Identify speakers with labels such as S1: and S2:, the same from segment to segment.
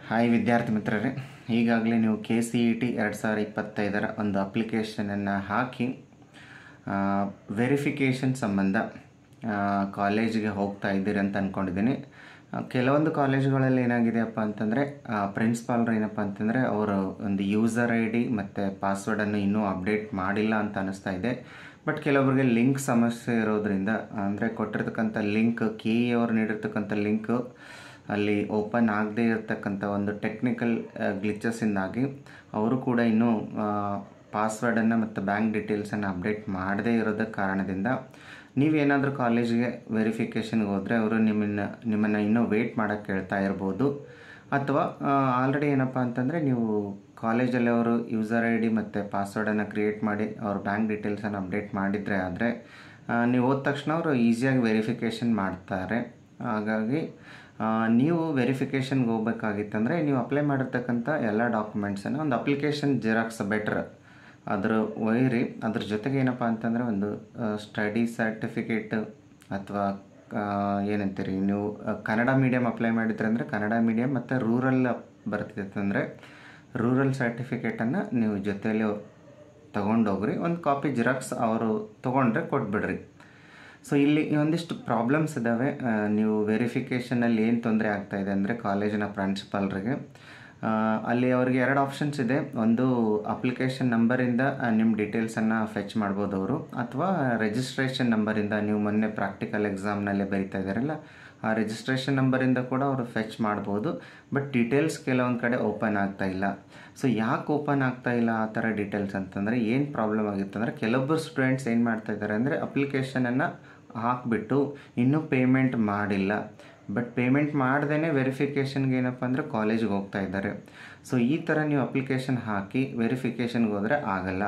S1: Hi ವಿದ್ಯಾರ್ಥಿ ಮಿತ್ರರೇ, ಈಗಾಗಲೇ ನೀವು KCET 2025 ಒಂದು ಅಪ್ಲಿಕೇಶನನ್ನು ಹಾಕಿ ವೆರಿಫಿಕೇಷನ್ ಸಂಬಂಧ ಕಾಲೇಜಿಗೆ ಹೋಗ್ತಾ ಇದ್ದೀರಿ ಅಂತ ಅಂದ್ಕೊಂಡಿದ್ದೀನಿ. ಕೆಲವೊಂದು ಕಾಲೇಜುಗಳಲ್ಲಿ ಏನಾಗಿದೆಯಪ್ಪ ಅಂತಂದರೆ ಪ್ರಿನ್ಸಿಪಾಲ್ರು ಏನಪ್ಪ ಅಂತಂದರೆ ಅವರು ಒಂದು ಯೂಸರ್ ID ಮತ್ತು ಪಾಸ್ವರ್ಡನ್ನು ಇನ್ನೂ ಅಪ್ಡೇಟ್ ಮಾಡಿಲ್ಲ ಅಂತ ಅನ್ನಿಸ್ತಾ ಇದೆ. ಬಟ್ ಕೆಲವರಿಗೆ ಲಿಂಕ್ ಸಮಸ್ಯೆ ಇರೋದ್ರಿಂದ, ಅಂದರೆ ಕೊಟ್ಟಿರ್ತಕ್ಕಂಥ ಲಿಂಕ್ KE ಅವರು ನೀಡಿರ್ತಕ್ಕಂಥ ಲಿಂಕು ಅಲ್ಲಿ ಓಪನ್ ಆಗದೇ ಇರತಕ್ಕಂಥ ಒಂದು ಟೆಕ್ನಿಕಲ್ ಗ್ಲಿಚಸ್ಸಿಂದಾಗಿ ಅವರು ಕೂಡ ಇನ್ನೂ ಪಾಸ್ವರ್ಡನ್ನು ಮತ್ತು ಬ್ಯಾಂಕ್ ಡೀಟೇಲ್ಸನ್ನು ಅಪ್ಡೇಟ್ ಮಾಡದೇ ಇರೋದಕ್ಕೆ ಕಾರಣದಿಂದ ನೀವೇನಾದರೂ ಕಾಲೇಜಿಗೆ ವೆರಿಫಿಕೇಷನ್ಗೆ ಹೋದರೆ ಅವರು ನಿಮ್ಮನ್ನು ಇನ್ನೂ ವೆಯ್ಟ್ ಮಾಡೋಕ್ಕೆ ಕೇಳ್ತಾ ಇರ್ಬೋದು. ಅಥವಾ ಆಲ್ರೆಡಿ ಏನಪ್ಪ ಅಂತಂದರೆ ನೀವು ಕಾಲೇಜಲ್ಲಿ ಅವರು ಯೂಸರ್ ID ಮತ್ತು ಪಾಸ್ವರ್ಡನ್ನು ಕ್ರಿಯೇಟ್ ಮಾಡಿ ಅವ್ರ ಬ್ಯಾಂಕ್ ಡೀಟೇಲ್ಸನ್ನು ಅಪ್ಡೇಟ್ ಮಾಡಿದರೆ ಆದರೆ ನೀವು ಹೋದ ತಕ್ಷಣ ಅವರು ಈಸಿಯಾಗಿ ವೆರಿಫಿಕೇಷನ್ ಮಾಡ್ತಾರೆ. ಹಾಗಾಗಿ ನೀವು ವೆರಿಫಿಕೇಷನ್ಗೆ ಹೋಗ್ಬೇಕಾಗಿತ್ತಂದರೆ ನೀವು ಅಪ್ಲೈ ಮಾಡಿರ್ತಕ್ಕಂಥ ಎಲ್ಲ ಡಾಕ್ಯುಮೆಂಟ್ಸನ್ನು ಒಂದು ಅಪ್ಲಿಕೇಶನ್ ಜೆರಾಕ್ಸ್ ಬೆಟ್ರ್ ಅದರ ಒಯ್ಯಿರಿ. ಅದ್ರ ಜೊತೆಗೆ ಏನಪ್ಪ ಅಂತಂದರೆ ಒಂದು ಸ್ಟಡಿ ಸರ್ಟಿಫಿಕೇಟ್ ಅಥವಾ ಏನಂತೀರಿ, ನೀವು ಕನ್ನಡ ಮೀಡಿಯಮ್ ಅಪ್ಲೈ ಮಾಡಿದ್ರೆ ಅಂದರೆ ಕನ್ನಡ ಮೀಡಿಯಮ್ ಮತ್ತು ರೂರಲ್ ಬರ್ತಿತ್ತು ಅಂದರೆ ರೂರಲ್ ಸರ್ಟಿಫಿಕೇಟನ್ನು ನೀವು ಜೊತೆಯಲ್ಲಿ ತೊಗೊಂಡೋಗ್ರಿ. ಒಂದು ಕಾಪಿ ಜೆರಾಕ್ಸ್ ಅವರು ತೊಗೊಂಡ್ರೆ ಕೊಟ್ಬಿಡ್ರಿ. ಸೊ ಇಲ್ಲಿ ಒಂದಿಷ್ಟು ಪ್ರಾಬ್ಲಮ್ಸ್ ಇದ್ದಾವೆ. ನೀವು ವೆರಿಫಿಕೇಷನಲ್ಲಿ ಏನು ತೊಂದರೆ ಆಗ್ತಾಯಿದೆ ಅಂದರೆ ಕಾಲೇಜಿನ ಪ್ರಿನ್ಸಿಪಾಲ್ರಿಗೆ ಅಲ್ಲಿ ಅವರಿಗೆ 2 ಆಪ್ಷನ್ಸ್ ಇದೆ. ಒಂದು ಅಪ್ಲಿಕೇಶನ್ ನಂಬರಿಂದ ನಿಮ್ಮ ಡೀಟೇಲ್ಸನ್ನು ಫೆಚ್ ಮಾಡ್ಬೋದು ಅವರು, ಅಥವಾ ರಿಜಿಸ್ಟ್ರೇಷನ್ ನಂಬರಿಂದ ನೀವು ಮೊನ್ನೆ ಪ್ರಾಕ್ಟಿಕಲ್ ಎಕ್ಸಾಮ್ನಲ್ಲೇ ಬರಿತಾ ಇದ್ದಾರಲ್ಲ ಆ ರಿಜಿಸ್ಟ್ರೇಷನ್ ನಂಬರಿಂದ ಕೂಡ ಅವರು ಫೆಚ್ ಮಾಡ್ಬೋದು. ಬಟ್ ಡೀಟೇಲ್ಸ್ ಕೆಲವೊಂದು ಕಡೆ ಓಪನ್ ಆಗ್ತಾ ಇಲ್ಲ. ಸೊ ಯಾಕೆ ಓಪನ್ ಆಗ್ತಾ ಇಲ್ಲ ಆ ಥರ ಡೀಟೇಲ್ಸ್ ಅಂತಂದರೆ ಏನು ಪ್ರಾಬ್ಲಮ್ ಆಗಿತ್ತು ಅಂದರೆ ಕೆಲವೊಬ್ಬರು ಸ್ಟೂಡೆಂಟ್ಸ್ ಏನು ಮಾಡ್ತಾ ಇದ್ದಾರೆ ಅಂದರೆ ಅಪ್ಲಿಕೇಶನನ್ನು ಹಾಕಿಬಿಟ್ಟು ಇನ್ನೂ ಪೇಮೆಂಟ್ ಮಾಡಿಲ್ಲ. ಬಟ್ ಪೇಮೆಂಟ್ ಮಾಡ್ದೇ ವೆರಿಫಿಕೇಷನ್ಗೆ ಏನಪ್ಪ ಅಂದರೆ ಕಾಲೇಜಿಗೆ ಹೋಗ್ತಾ ಇದ್ದಾರೆ. ಸೊ ಈ ಥರ ನೀವು ಅಪ್ಲಿಕೇಶನ್ ಹಾಕಿ ವೆರಿಫಿಕೇಷನ್ಗೆ ಹೋದರೆ ಆಗಲ್ಲ.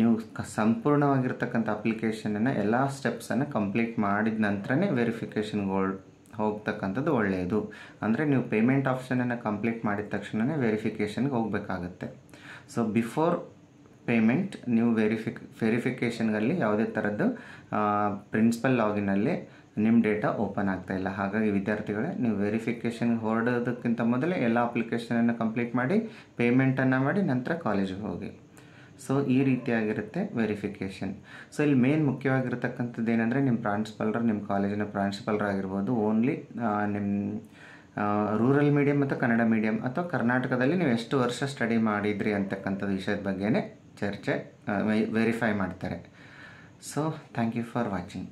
S1: ನೀವು ಸಂಪೂರ್ಣವಾಗಿರ್ತಕ್ಕಂಥ ಅಪ್ಲಿಕೇಶನನ್ನು ಎಲ್ಲ ಸ್ಟೆಪ್ಸನ್ನು ಕಂಪ್ಲೀಟ್ ಮಾಡಿದ ನಂತರನೇ ವೆರಿಫಿಕೇಷನ್ಗೆ ಹೋಗ್ತಕ್ಕಂಥದ್ದು ಒಳ್ಳೆಯದು. ಅಂದರೆ ನೀವು ಪೇಮೆಂಟ್ ಆಪ್ಷನನ್ನು ಕಂಪ್ಲೀಟ್ ಮಾಡಿದ ತಕ್ಷಣವೇ ವೆರಿಫಿಕೇಷನ್ಗೆ ಹೋಗಬೇಕಾಗತ್ತೆ. ಸೊ ಬಿಫೋರ್ ಪೇಮೆಂಟ್ ನೀವು ವೆರಿಫಿಕೇಷನ್ಗಲ್ಲಿ ಯಾವುದೇ ಥರದ್ದು ಪ್ರಿನ್ಸಿಪಲ್ ಲಾಗಿನಲ್ಲಿ ನಿಮ್ಮ ಡೇಟಾ ಓಪನ್ ಆಗ್ತಾಯಿಲ್ಲ. ಹಾಗಾಗಿ ವಿದ್ಯಾರ್ಥಿಗಳೇ, ನೀವು ವೆರಿಫಿಕೇಷನ್ಗೆ ಹೊರಡೋದಕ್ಕಿಂತ ಮೊದಲೇ ಎಲ್ಲ ಅಪ್ಲಿಕೇಶನನ್ನು ಕಂಪ್ಲೀಟ್ ಮಾಡಿ ಪೇಮೆಂಟನ್ನು ಮಾಡಿ ನಂತರ ಕಾಲೇಜಿಗೆ ಹೋಗಿ. ಸೊ ಈ ರೀತಿಯಾಗಿರುತ್ತೆ ವೆರಿಫಿಕೇಷನ್. ಸೊ ಇಲ್ಲಿ ಮೇನ್ ಮುಖ್ಯವಾಗಿರ್ತಕ್ಕಂಥದ್ದು ಏನಂದರೆ ನಿಮ್ಮ ಪ್ರಾಂಶುಪಾಲರು, ನಿಮ್ಮ ಕಾಲೇಜಿನ ಪ್ರಾಂಶುಪಾಲರಾಗಿರ್ಬೋದು, ಓನ್ಲಿ ನಿಮ್ಮ ರೂರಲ್ ಮೀಡಿಯಮ್ ಮತ್ತು ಕನ್ನಡ ಮೀಡಿಯಮ್ ಅಥವಾ ಕರ್ನಾಟಕದಲ್ಲಿ ನೀವು ಎಷ್ಟು ವರ್ಷ ಸ್ಟಡಿ ಮಾಡಿದ್ರಿ ಅಂತಕ್ಕಂಥದ್ದು ವಿಷಯದ ಬಗ್ಗೆನೇ ವೆರಿಫೈ ಮಾಡ್ತಾರೆ. So thank you for watching.